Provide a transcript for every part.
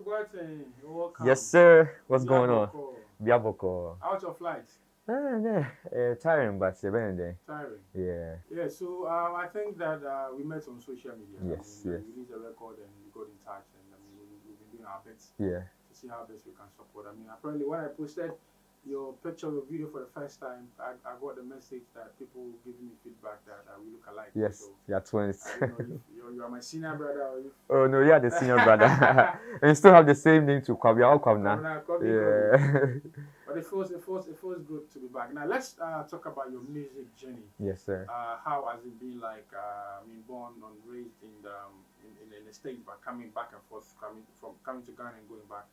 Mr. Boateng, welcome. Yes, sir. What's going on? Biaboko. Biaboko. How's your flight? Tiring, but it's a day. Tiring. Yeah. Yeah, so I think that we met on social media. Yes, yes. We released a record and we got in touch, and we've been doing our best Yeah. to see how best we can support. Apparently, when I posted your picture, your video for the first time, I got the message that people giving me feedback that we look alike. Yes, So yeah, twins. I don't know if you are my senior brother or if. Oh no, you are the senior brother, and you still have the same name too. Kwabena, all Kwabena. Kobby. Yeah. But it feels good to be back. Now let's talk about your music journey. Yes, sir. How has it been like? Born and raised in the States, but coming back and forth, coming to Ghana and going back.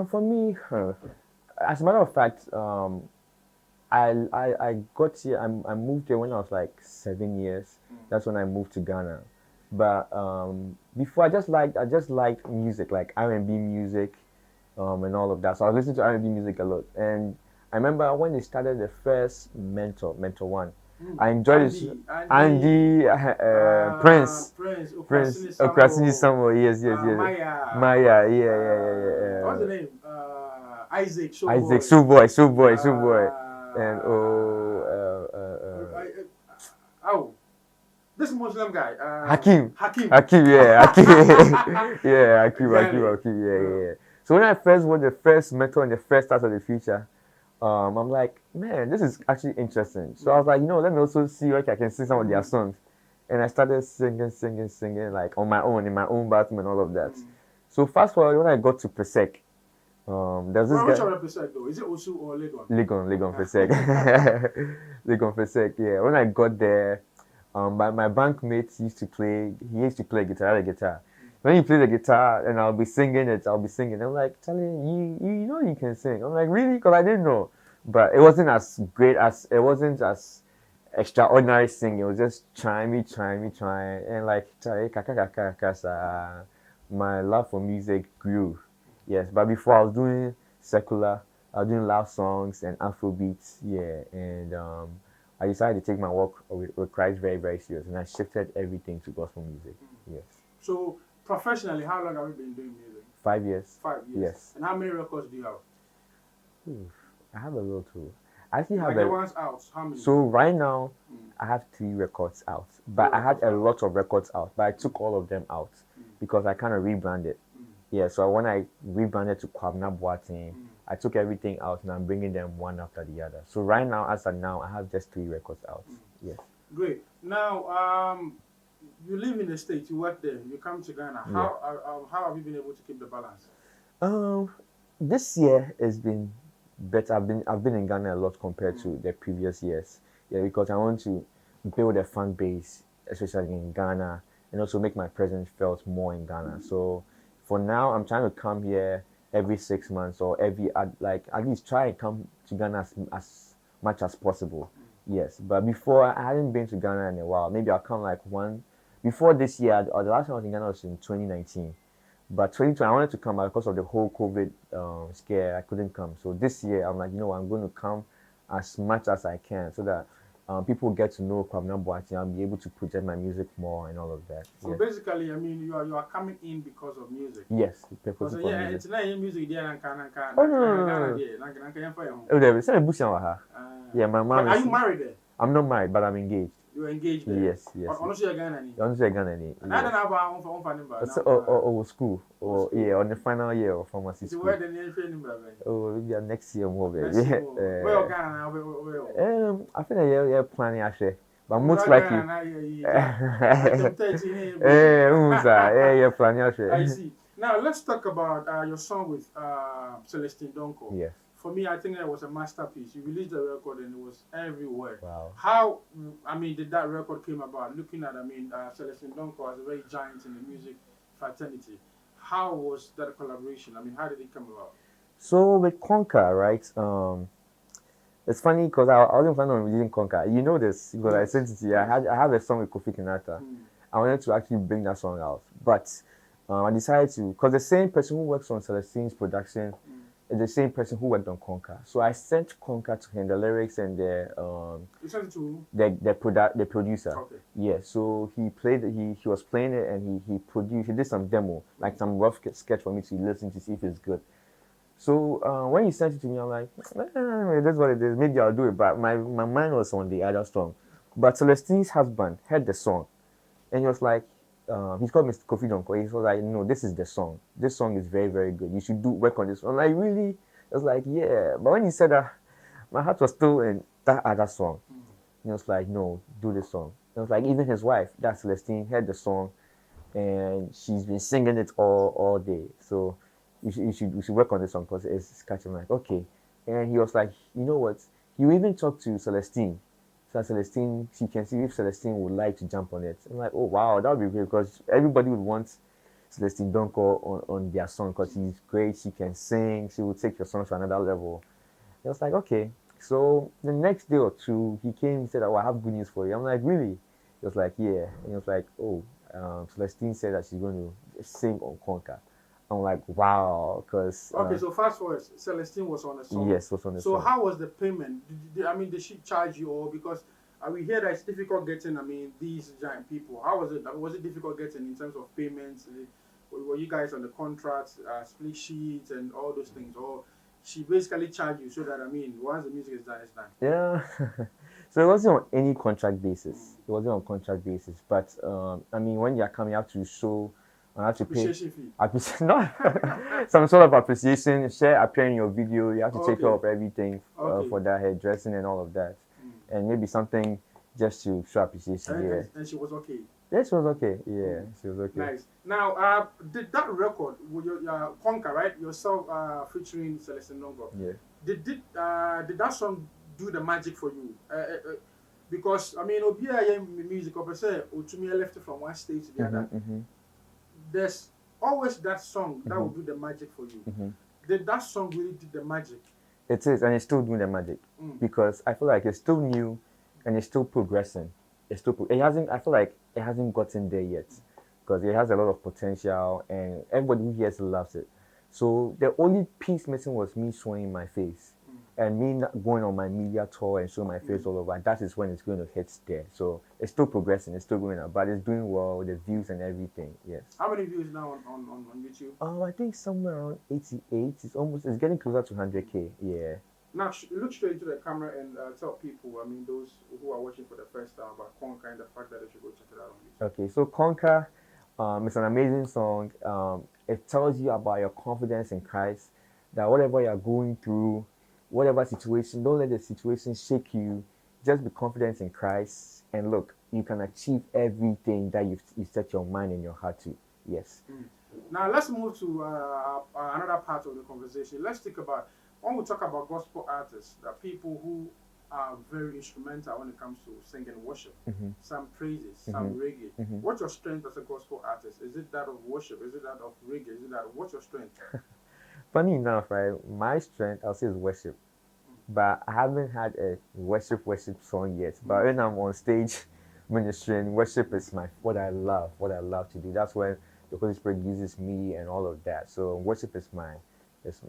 For me, as a matter of fact, I got here. I moved here when I was like 7 years. That's when I moved to Ghana. But before I just liked music, like R&B music, and all of that. So I was listening to R&B music a lot. And I remember when they started the first Mentor One. I enjoyed it. Andy, Prince, Okrasini Samuel. Yes. Maya. Yeah. What's the name? Isaac Showboy. And this Muslim guy, Hakim, yeah, Hakim, yeah. So when I first watched the first Metal and the first Stars of the Future, I'm like, man, this is actually interesting. So I was like, let me also see if I can sing some of their songs. And I started singing like on my own, in my own bathroom and all of that. So fast forward, when I got to Pesek, there's this guy. Which one Pesek though? Is it Osu or Legon? Legon Pesek. Legon Pesek, yeah. When I got there, my bankmate used to play guitar, I had a guitar. When he played the guitar and I'll be singing. I'm like, Charlie, you can sing. I'm like, really? Because I didn't know. But it wasn't as great it wasn't as extraordinary singing. It was just trying. And like, Charlie, my love for music grew. Yes, but before I was doing secular, I was doing love songs and Afrobeats, yeah. And I decided to take my work with Christ very, very serious, and I shifted everything to gospel music. Yes. So professionally, how long have you been doing music? 5 years. 5 years. Yes. And how many records do you have? I have a lot too. I actually have the ones out. How many? So right now, I have 3 records out, but I had a lot of records out, but I took all of them out because I kind of rebranded. Yeah, so when I rebranded to Kwabena Boateng, I took everything out and I'm bringing them one after the other. So right now, as of now, I have just 3 records out. Yes. Great. Now, you live in the States, you work there, you come to Ghana. How have you been able to keep the balance? This year has been better. I've been in Ghana a lot compared to the previous years. Yeah, because I want to build a fan base, especially in Ghana, and also make my presence felt more in Ghana. So for now, I'm trying to come here every 6 months or at least try and come to Ghana as much as possible. Yes, but before I hadn't been to Ghana in a while. Maybe I'll come like one before this year. Or the last time I was in Ghana was in 2019. But 2020, I wanted to come because of the whole COVID scare. I couldn't come. So this year, I'm like, I'm going to come as much as I can so that people get to know Kwabena Boateng. I'll be able to project my music more and all of that. So basically, you are coming in because of music. Yes, because it's not music there. Yeah, my mom. Are you married there? I'm not married, but I'm engaged. You're engaged there? Yes. Honestly, you're Ghana. I don't know school. On the final year of pharmacy school. Where the name training, maybe next year more, baby. Where Ghana? I think you're planning actually. But most likely. You're planning actually. I see. Now let's talk about your song with Celestine Donko. Yes. For me, I think that was a masterpiece. You released the record and it was everywhere. Wow. How, did that record came about? Looking at, Celestine Donko as a very giant in the music fraternity. How was that collaboration? How did it come about? So with Conquer, right? It's funny because I wasn't planning on releasing Conquer. You know this because I sent it to you. I have a song with Kofi Kinata. I wanted to actually bring that song out, but I decided to, because the same person who works on Celestine's production It's the same person who worked on Conquer. So I sent Conquer to him, the lyrics and You sent it to the producer. okay. Yeah, so he was playing it and he did some demo, like some rough sketch for me to listen to see if it's good. So when he sent it to me, I'm like, that's what it is. Maybe I'll do it. But my mind was on the other song. But Celestine's husband heard the song and he was like, he's called Mr. Kofi Donko. He was like, no, this is the song. This song is very, very good. You should work on this. I'm like, really? I was like, yeah. But when he said that, my heart was still in that other song. He was like, no, do this song. It was like even his wife, that Celestine, heard the song and she's been singing it all day. So you should work on this song because it's catching. Like, okay. And he was like, you know what? You even talked to Celestine. So Celestine, she can see if Celestine would like to jump on it. I'm like, oh wow, that would be great because everybody would want Celestine Donko on their song because she's great. She can sing. She will take your song to another level. I was like, okay. So the next day or two, he came and said, oh, I have good news for you. I'm like, really? He was like, yeah. And he was like, oh, Celestine said that she's going to sing on Conquer. I'm like, wow, because Okay, so fast forward, Celestine was on the song. yes, was on the So song. how was the payment? Did she charge you or because we hear that it's difficult getting? These giant people. How was it? Was it difficult getting in terms of payments? Were you guys on the contracts, split sheets, and all those things, or she basically charged you so that once the music is done, it's done? Yeah. So it wasn't on any contract basis. It wasn't on contract basis. But when you're coming, you have to show, I have to appreciation fee. No, some sort of appreciation. Share appear in your video. You have to take Okay. care of everything Okay. for that hairdressing and all of that, and maybe something just to show appreciation. Yeah. And she was okay. Yeah, she was okay. Yeah, she was okay. Nice. Now, did that record with your Conquer, right? Yourself featuring Celestine Donko. Yeah. Did that song do the magic for you? Because Obia music, or say, Utumi left from one stage to the other. There's always that song that will do the magic for you. Did that song really do the magic? It is, and it's still doing the magic because I feel like it's still new, and it's still progressing. It's still. It hasn't. I feel like it hasn't gotten there yet because it has a lot of potential, and everybody who hears it loves it. So the only piece missing was me showing my face. And me not going on my media tour and showing my face all over, that is when it's going to hit there. So it's still progressing, it's still going up, but it's doing well, the views and everything, yes. How many views now on YouTube? I think somewhere around 88. It's getting closer to 100K, yeah. Now, look straight into the camera and tell people, those who are watching for the first time about Conquer and the fact that they should go check it out on YouTube. Okay, so Conquer, it's an amazing song. It tells you about your confidence in Christ, that whatever you're going through, whatever situation, don't let the situation shake you. Just be confident in Christ, and look, you can achieve everything that you set your mind and your heart to. Yes. Now let's move to another part of the conversation. Let's think about when we talk about gospel artists, the people who are very instrumental when it comes to singing worship. Some praises, some reggae. What's your strength as a gospel artist? Is it that of worship? Is it that of reggae? Is it that? What's your strength? Funny enough, right? My strength, I'll say, is worship. But I haven't had a worship song yet. But when I'm on stage ministering, worship is what I love to do. That's when the Holy Spirit uses me and all of that. So worship is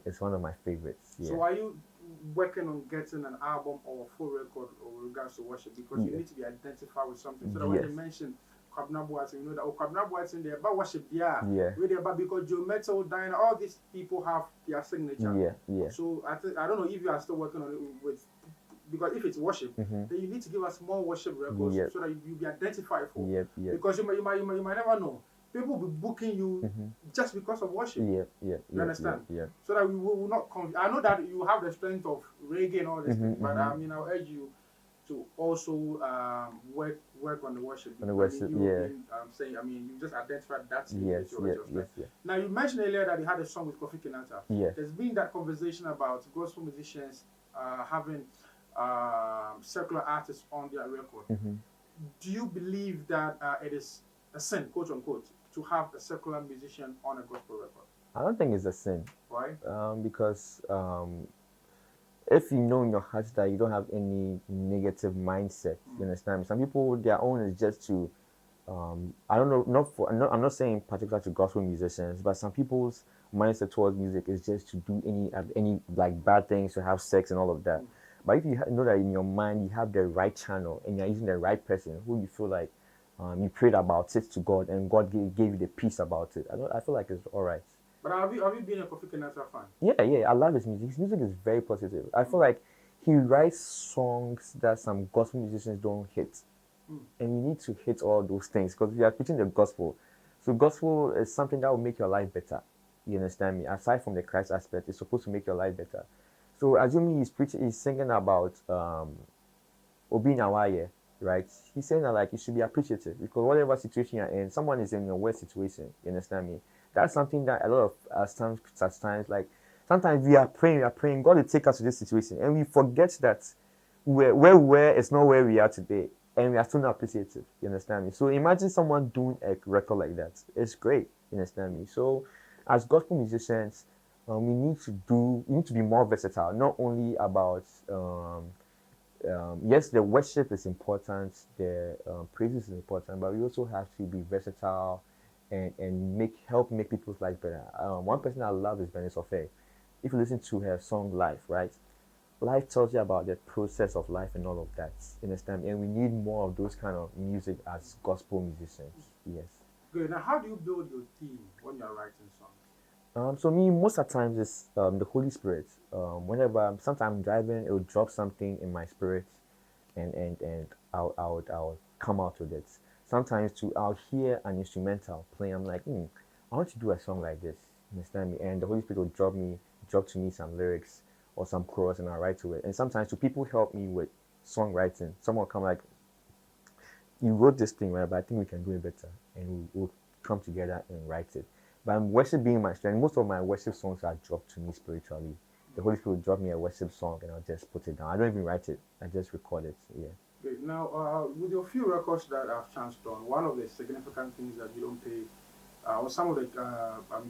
it's one of my favorites. Yeah. So are you working on getting an album or a full record with regards to worship? Because you need to be identified with something. So that when they mention Kwabena Boateng, you know that Kwabena Boateng, they're about worship, really about, because Joe Metal, Diana, all these people have their signature. Yeah. So I don't know if you are still working on it with, because if it's worship, then you need to give us more worship records so that you be identified for. Because you might never know. People will be booking you just because of worship. You understand? So that we will not. I know that you have the strength of reggae and all this, but I'll urge you to also work on the worship. On the worship, saying, you just identified that. Yes. Now you mentioned earlier that you had a song with Kofi Kinata. Yes. There's been that conversation about gospel musicians having secular artists on their record. Do you believe that it is a sin, quote unquote, to have a secular musician on a gospel record? I don't think it's a sin. Why? Because if you know in your heart that you don't have any negative mindset, you understand? Some people, their own is just to I don't know, I'm not saying particular to gospel musicians, but some people's mindset towards music is just to do any like bad things, to have sex and all of that. But if you know that in your mind you have the right channel and you're using the right person who you feel like you prayed about it to God and God gave you the peace about it, I feel like it's all right. But have you been a Kofi Kenata fan? Yeah, I love his music. His music is very positive. I feel like he writes songs that some gospel musicians don't hit. And you need to hit all those things because we are preaching the gospel. So gospel is something that will make your life better. You understand me? Aside from the Christ aspect, it's supposed to make your life better. So assuming he's singing about Obi Nawaye, right? He's saying that like you should be appreciative because whatever situation you're in, someone is in a worse situation. You understand me? That's something that a lot of such times, like sometimes we are praying, God will take us to this situation, and we forget that where we were is not where we are today, and we are still not appreciative. You understand me? So imagine someone doing a record like that. It's great. You understand me? So as gospel musicians, we need to be more versatile, not only about yes, the worship is important, the praises is important, but we also have to be versatile and help make people's life better. One person I love is Bernice Ofe. If you listen to her song Life, right? Life tells you about the process of life and all of that. You understand? And we need more of those kind of music as gospel musicians. Yes. Good. Now, how do you build your team when you're writing songs? So me, most of the times it's the Holy Spirit. Whenever sometimes I'm driving, it will drop something in my spirit, and I'll come out with it. Sometimes too, I'll hear an instrumental playing. I'm like, I want to do a song like this. You understand me? And the Holy Spirit will drop to me some lyrics or some chorus, and I'll write to it. And sometimes too, people help me with songwriting. Someone will come like, you wrote this thing, right? But I think we can do it better, and we'll come together and write it. But worship being my strength, most of my worship songs are dropped to me spiritually. The Holy Spirit will drop me a worship song and I'll just put it down. I don't even write it. I just record it. Yeah. Okay. Now, with your few records that I've chanced on, one of the significant things that you don't pay, or some of the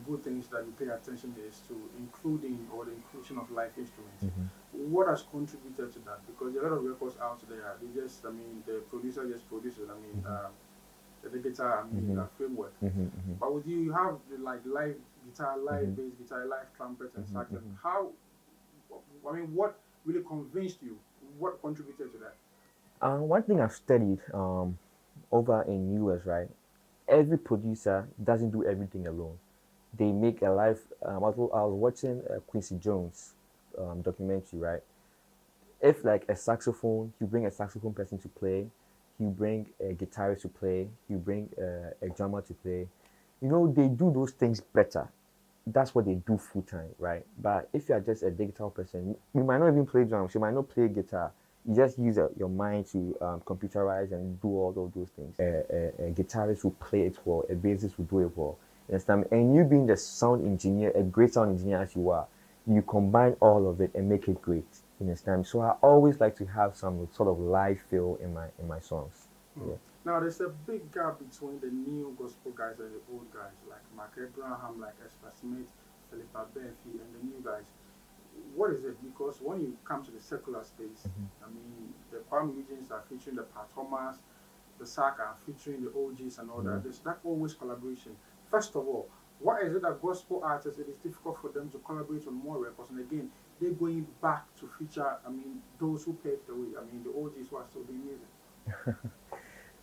good things that you pay attention is to including or the inclusion of live instruments. Mm-hmm. What has contributed to that? Because there are a lot of records out there. The producer just produces. The guitar, framework. But with you have like live guitar, live bass guitar, live trumpet and saxophone. How? What really convinced you? What contributed to that? One thing I've studied over in US, right? Every producer doesn't do everything alone. They make a live. I was watching Quincy Jones documentary, right? If like a saxophone, you bring a saxophone person to play. You bring a guitarist to play, you bring a drummer to play. They do those things better. That's what they do full time, right? But if you are just a digital person, you might not even play drums, you might not play guitar. You just use your mind to computerize and do all of those things. A guitarist will play it well, a bassist will do it well. You understand? And you being the sound engineer, a great sound engineer as you are, you combine all of it and make it great. You understand? So I always like to have some sort of live feel in my songs. Yeah. Now there's a big gap between the new gospel guys and the old guys, like Mark Abraham, like Esther Smith, Philippa Berfi, and the new guys. What is it? Because when you come to the secular space, the Kwame regions are featuring the Pat Thomas, the SAC are featuring the OGs and all that. There's that always collaboration. First of all, why is it that gospel artists, it is difficult for them to collaborate on more records? And again, they're going back to feature, those who paved the way. The OGs who are still doing music.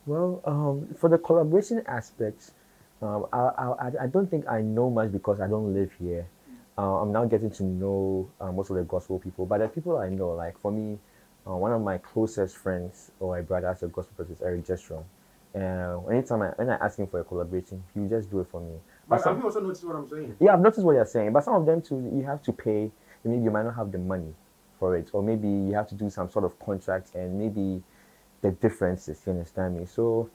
Well, for the collaboration aspect, I don't think I know much because I don't live here. I'm now getting to know most of the gospel people, but the people I know, like for me, one of my closest friends or my brother as a gospel person is Eric Jestrom. Anytime when I ask him for a collaboration, he will just do it for me. But have you also noticed what I'm saying? Yeah, I've noticed what you're saying. But some of them too, you have to pay. Maybe you might not have the money for it, or maybe you have to do some sort of contract, and maybe the differences. You understand me? So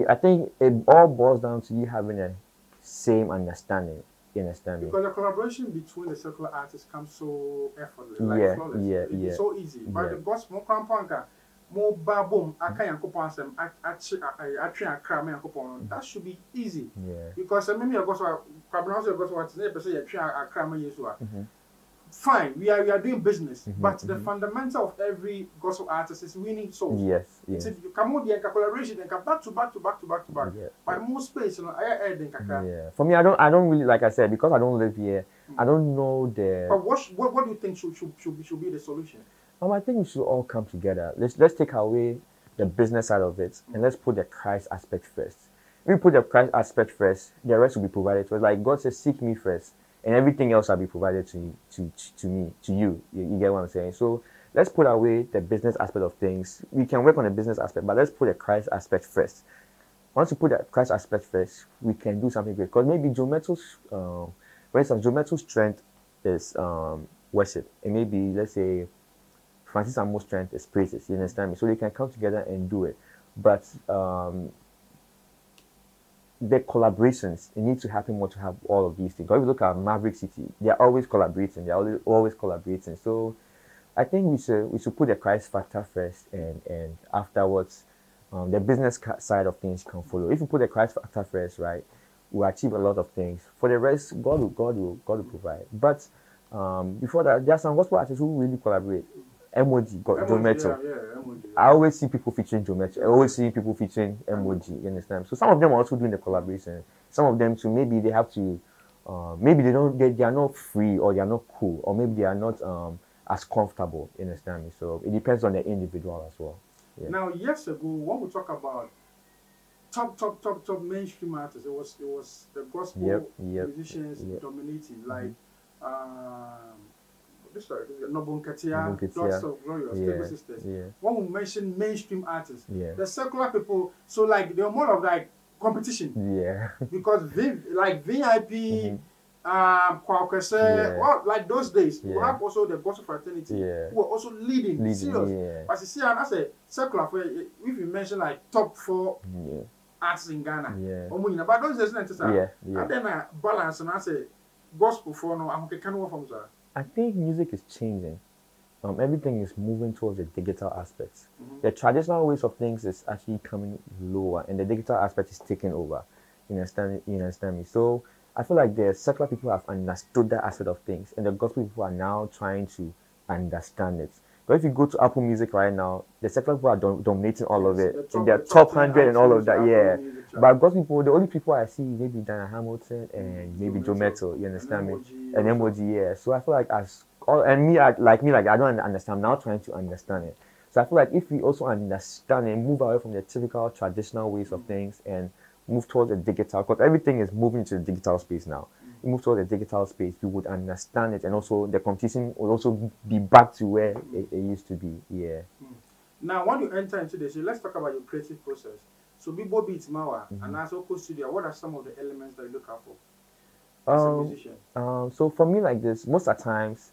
I think it all boils down to you having a same understanding. You understand me? Because the collaboration between the secular artists comes so effortless, flawless. It's so easy. But the gospel, more boom, that should be easy. Yeah. Because maybe I gospel, Kwabena gospel, fine, we are doing business, but the fundamental of every gospel artist is winning souls. Yes, yes. So you come on the collaboration, then back to back. Yeah, But more space, yeah. For me, I don't really, like I said, because I don't live here. I don't know the. But what do you think should be the solution? I think we should all come together. Let's take away the business side of it, and let's put the Christ aspect first. If we put the Christ aspect first, the rest will be provided to us. Like God says, seek me first, and everything else will be provided to me, to you. You get what I'm saying? So let's put away the business aspect of things. We can work on the business aspect, but let's put the Christ aspect first. Once you put the Christ aspect first, we can do something great. Because maybe Joe Metal's, for instance, Joe Metal's strength is worship, and maybe let's say Francis Amo's strength is praises. You understand me? So they can come together and do it. But the collaborations, it needs to happen more to have all of these things. If you look at Maverick City, they are always collaborating. They are always collaborating. So I think we should put the Christ factor first, and afterwards, the business side of things can follow. If you put the Christ factor first, right, we'll achieve a lot of things. For the rest, God will provide. But before that, there are some gospel artists who really collaborate. Emoji, Joe Metal. I always see people featuring Joe Metal. I always see people featuring Emoji. You understand? So some of them are also doing the collaboration. Some of them too, maybe they have to, maybe they are not free, or they are not cool, or maybe they are not as comfortable. You understand me? So it depends on the individual as well. Yeah. Now, years ago, when we talk about top mainstream artists, it was the gospel musicians dominating, like Noble Katia, Lots of Glorious, Stable Sisters. Yeah. When we mention mainstream artists, the secular people, so like they're more of like competition. Yeah. Because VIP, Kwabena, well, like those days, you have also the gospel fraternity who were also leading serious. Yeah. But you see, and as a secular, if you mention like top 4 artists in Ghana, but those days, and then balance and I say gospel for no, I'm okay, can work from that. I think music is changing. Everything is moving towards the digital aspects. The traditional ways of things is actually coming lower, and the digital aspect is taking over. You understand me? So I feel like the secular people have understood that aspect of things, and the gospel people are now trying to understand it. But if you go to Apple Music right now, the secular people are dominating all of it. In their top 100 and all of that, But gospel people, the only people I see maybe Dana Hamilton and maybe Joe Metal, you understand me? And Emoji, So I feel like I don't understand. I'm now trying to understand it. So I feel like if we also understand and move away from the typical traditional ways of things and move towards the digital, because everything is moving to the digital space now. You move towards the digital space, you would understand it, and also the competition will also be back to where it used to be. Yeah. Now, when you enter into this, let's talk about your creative process. So, Bibo Beats Mawa and Asoko Studio, what are some of the elements that you look out for as a musician? So for me, like this, most of the times,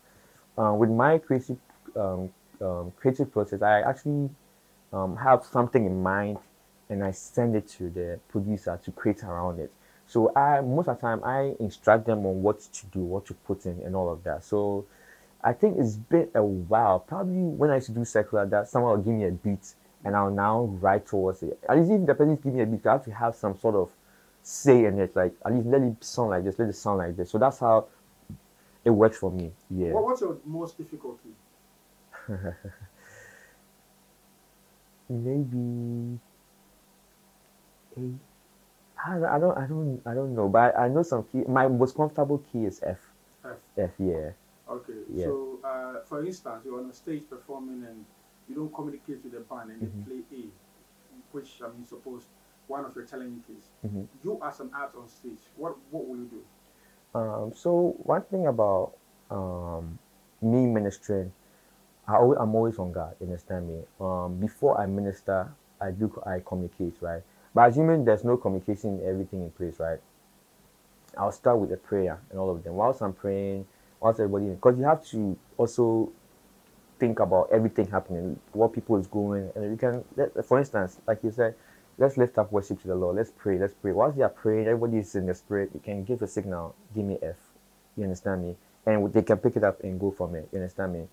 with my creative process, I actually have something in mind, and I send it to the producer to create around it. So most of the time I instruct them on what to do, what to put in, and all of that. So I think it's been a while. Probably when I used to do secular, that someone will give me a beat, and I'll now write towards it. At least if the person give me a beat, I have to have some sort of say in it. Like at least let it sound like this, let it sound like this. So that's how it works for me. Yeah. What's your most difficulty? Maybe I don't know, but I know some key. My most comfortable key is F. F, yeah. Okay. Yeah. So, for instance, you're on a stage performing and you don't communicate with the band and they play A, which suppose one of your challenging keys. You as an artist on stage, what will you do? So one thing about me ministering, I'm always on guard. You understand me? Before I minister, I communicate, right? But assuming there's no communication, everything in place, right? I'll start with a prayer and all of them. Whilst I'm praying, whilst everybody, because you have to also think about everything happening, what people is going, and you can, for instance, like you said, let's lift up worship to the Lord. Let's pray. Whilst they are praying, everybody is in the spirit. You can give a signal. Give me F. You understand me? And they can pick it up and go from it. You understand me?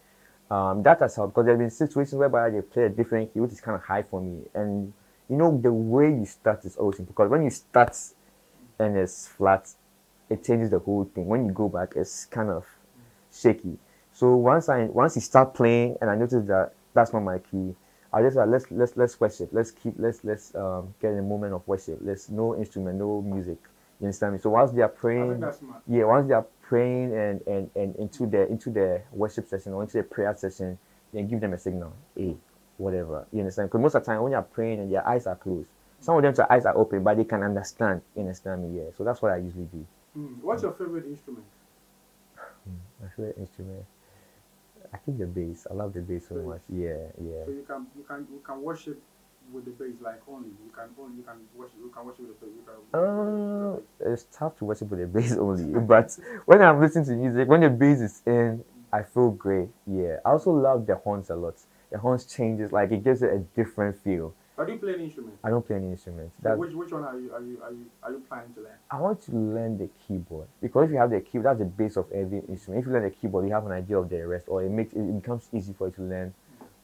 That has helped, because there have been situations whereby they play a different key, which is kind of high for me. And you know, the way you start is always important, because when you start and it's flat, it changes the whole thing. When you go back, it's kind of shaky. So once he start playing and I notice that that's not my key, I just let's worship. Let's get in a moment of worship. Let's no instrument, no music. You understand me? So once they are I think praying, that's smart. yeah, once they are praying and into the worship session or into the prayer session, then give them a signal, hey, whatever. You understand? Because most of the time when you're praying and their eyes are closed, some of them their eyes are open, but they can understand. You understand me? Yeah. So that's what I usually do. What's your favorite instrument? My favorite instrument, I think the bass. I love the bass so much. Yeah, yeah. So you can worship with the bass like only. You can worship with the bass. It's tough to worship with the bass only, but when I'm listening to music, when the bass is in, I feel great. Yeah. I also love the horns a lot. The horns changes, like it gives it a different feel. But do you play any instrument? I don't play any instruments. So which one are you planning to learn? I want to learn the keyboard because if you have the keyboard, that's the base of every instrument. If you learn the keyboard, you have an idea of the rest, or it becomes easy for you to learn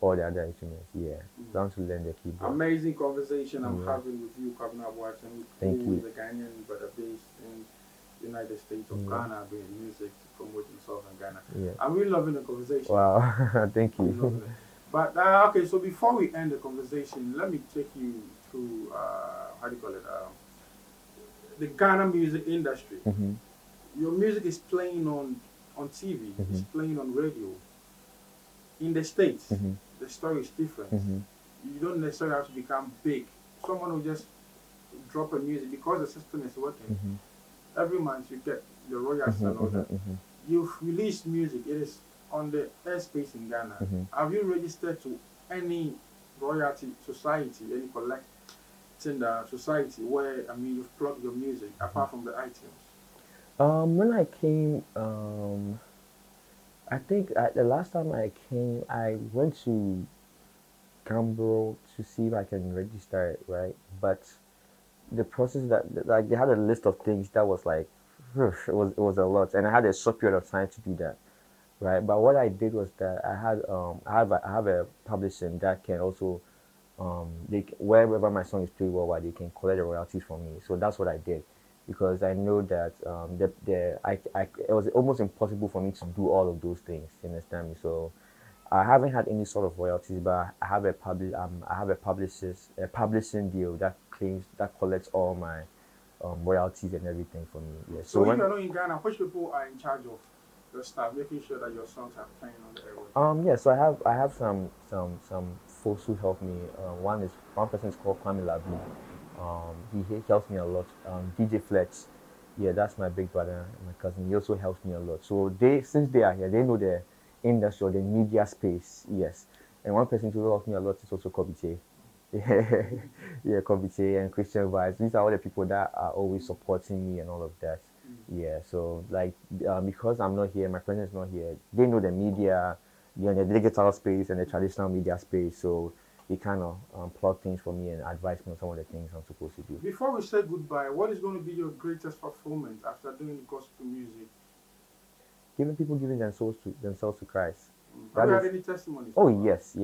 all the other instruments. Yeah, so I want to learn the keyboard. Amazing conversation I'm having with you, Kwabena Boateng. Thank you. Who is a Ghanaian but based in the United States of Ghana, doing music to promote himself in Ghana. Yeah. I'm really loving the conversation. Wow, thank you. But okay, so before we end the conversation, let me take you through how do you call it? The Ghana music industry. Your music is playing on TV, it's playing on radio. In the States, the story is different. You don't necessarily have to become big. Someone will just drop a music because the system is working. Every month you get the royalties and all that. You've released music. It is on the airspace in Ghana. Have you registered to any royalty society, any collecting society where you've plugged your music apart from the iTunes? When I came, I think the last time I came, I went to Gambro to see if I can register it, right? But the process like they had a list of things that was like, it was a lot, and I had a short period of time to do that, right? But what I did was that I have a publishing that can also wherever my song is played worldwide, they can collect the royalties from me. So that's what I did, because I know that it was almost impossible for me to do all of those things. You understand me? So I haven't had any sort of royalties, but I have a publishing deal that collects all my royalties and everything for me. Yeah. So if you're not in Ghana, which people are in charge of your stuff, making sure that your songs are playing on the airwaves? Yeah. So I have some folks who help me. One person is called Kwabena. He helps me a lot. DJ Flex, yeah, that's my big brother, my cousin. He also helps me a lot. So since they are here, they know the industry or the media space. Yes, and one person who helps me a lot is also Kobby. Yeah, Kobby and Christian Vibes. These are all the people that are always supporting me and all of that. Yeah, so like because I'm not here, my presence is not here. They know the media, the digital space and the traditional media space. So they kind of plug things for me and advise me on some of the things I'm supposed to do. Before we say goodbye, what is going to be your greatest performance after doing gospel music? Giving themselves to Christ. Have you had any testimonies? Oh yes.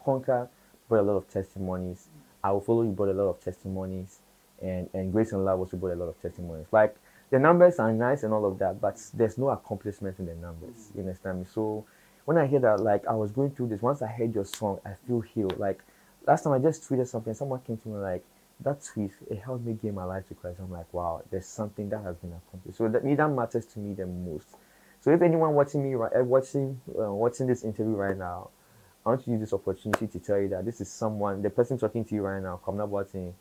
Conquer brought a lot of testimonies. I Will Follow You brought a lot of testimonies, and Grace and Love also brought a lot of testimonies. Like the numbers are nice and all of that, but there's no accomplishment in the numbers. You understand me? So when I hear that, like I was going through this, once I heard your song, I feel healed. Like last time I just tweeted something, someone came to me like, that tweet, it helped me give my life to Christ. I'm like, wow, there's something that has been accomplished. So that matters to me the most. So if anyone watching this interview right now, I want to use this opportunity to tell you that this is the person talking to you right now, Kwabena Boateng,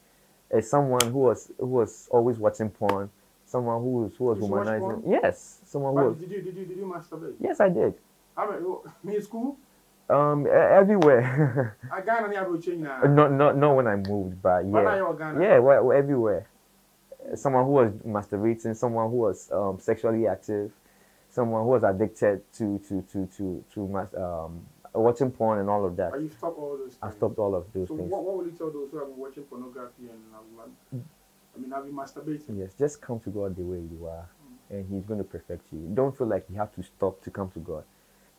is someone who was always watching porn, someone who was womanizing. Yes, someone who. Did you masturbate? Yes, I did. In school? Everywhere. I got any change now. Not when I moved, but yeah. Yeah, well, everywhere. Someone who was masturbating, someone who was sexually active, someone who was addicted to watching porn and all of that. But you stopped all those things. I stopped all of those things. So what will you tell those who have been watching pornography and have been masturbating? Yes, just come to God the way you are, and He's going to perfect you. Don't feel like you have to stop to come to God.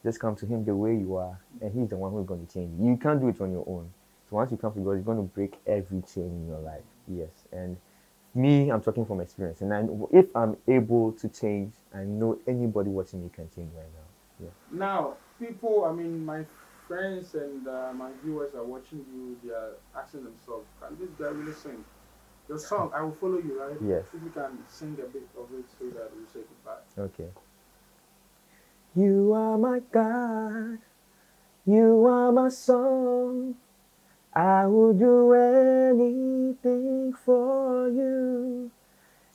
Just come to Him the way you are, and He's the one who's going to change you. You can't do it on your own. So once you come to God, He's going to break every chain in your life. Yes, and me, I'm talking from experience. And if I'm able to change, I know anybody watching me can change right now. Yeah. Now, people, I mean, my friends and my viewers are watching you. They are asking themselves, "Can this guy really sing?" Your song, I will follow you, right? Yes. If you can sing a bit of it so that we say goodbye. Okay. You are my God. You are my song. I will do anything for you.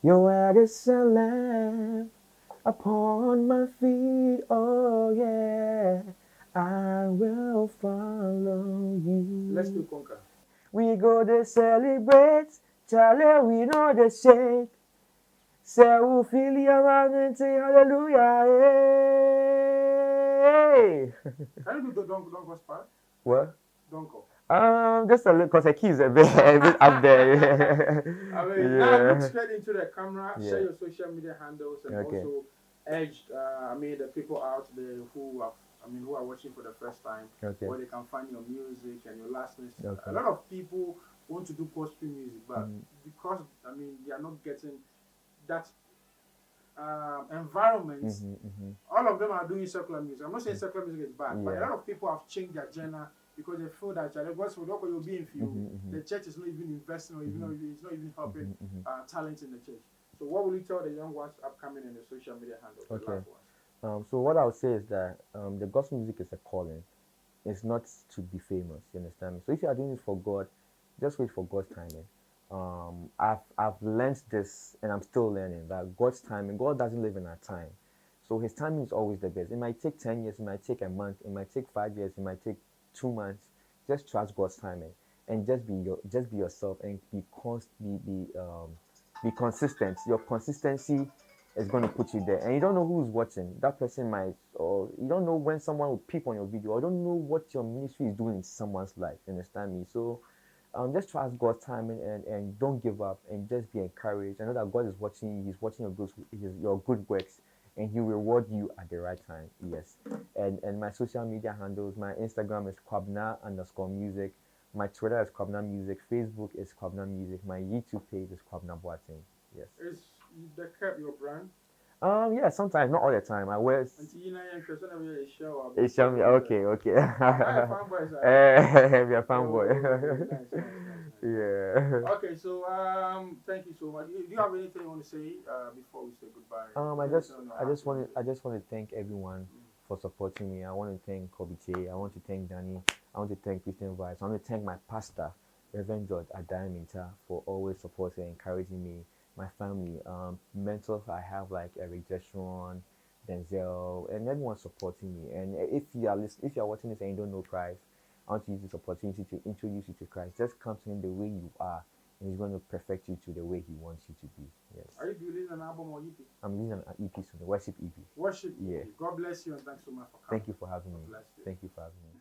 Your word is a lamp upon my feet. Oh yeah, I will follow you. Let's do conquer. We go to celebrate, Charlie. We know the shake. Say we feel around and say hallelujah. Hey. Can you do the don't go part? What? Don't go. Just a little, cause the keys a bit up there. I mean, now look straight into the camera. Yeah. Share your social media handles and also urge, I mean, the people out there who are, who are watching for the first time, where they can find your music and your last list. A lot of people want to do gospel music, but because they are not getting that environment. All of them are doing secular music. I'm not saying secular music is bad, but a lot of people have changed their genre because they feel that gospel you'll be in field. The church is not even investing or even it's not even helping talent in the church. So what will you tell the young ones upcoming in the social media handle? Okay. So what I would say is that the gospel music is a calling. It's not to be famous. You understand me? So if you are doing it for God, just wait for God's timing. I've learned this, and I'm still learning that God's timing. God doesn't live in our time, so His timing is always the best. It might take 10 years, it might take a month, it might take 5 years, it might take 2 months. Just trust God's timing, and just be yourself, and be consistent. Your consistency is going to put you there, and you don't know who's watching. That person might, or you don't know when someone will peep on your video, or you don't know what your ministry is doing in someone's life. You understand me? So just trust God's timing, and don't give up, and just be encouraged. I know that God is watching you. He's watching your good works, and He will reward you at the right time. Yes. And my social media handles, my Instagram is Kwabena_music. My Twitter is Kwabena Music. Facebook is Kwabena Music. My YouTube page is Kwabena Boateng. Yes. Is the cap your brand? Yeah, sometimes, not all the time. I wear. It's okay. We are fanboy. Yeah. Okay, so thank you so much. Do you have anything you want to say before we say goodbye? I just want to thank everyone for supporting me. I want to thank Kobby. I want to thank Danny. I want to thank Christian Vice. I want to thank my pastor, Reverend George Adaminta, for always supporting and encouraging me. My family, mentors, I have like Eric Jeshurun, Denzel, and everyone supporting me. And if you are watching this and you don't know Christ, I want to use this opportunity to introduce you to Christ. Just come to Him the way you are, and He's going to perfect you to the way He wants you to be. Yes. Are you releasing an album or EP? I'm releasing an EP soon, the worship EP. Worship. Yeah. God bless you, and thanks so much for coming. Thank you for having me. Thank you for having me.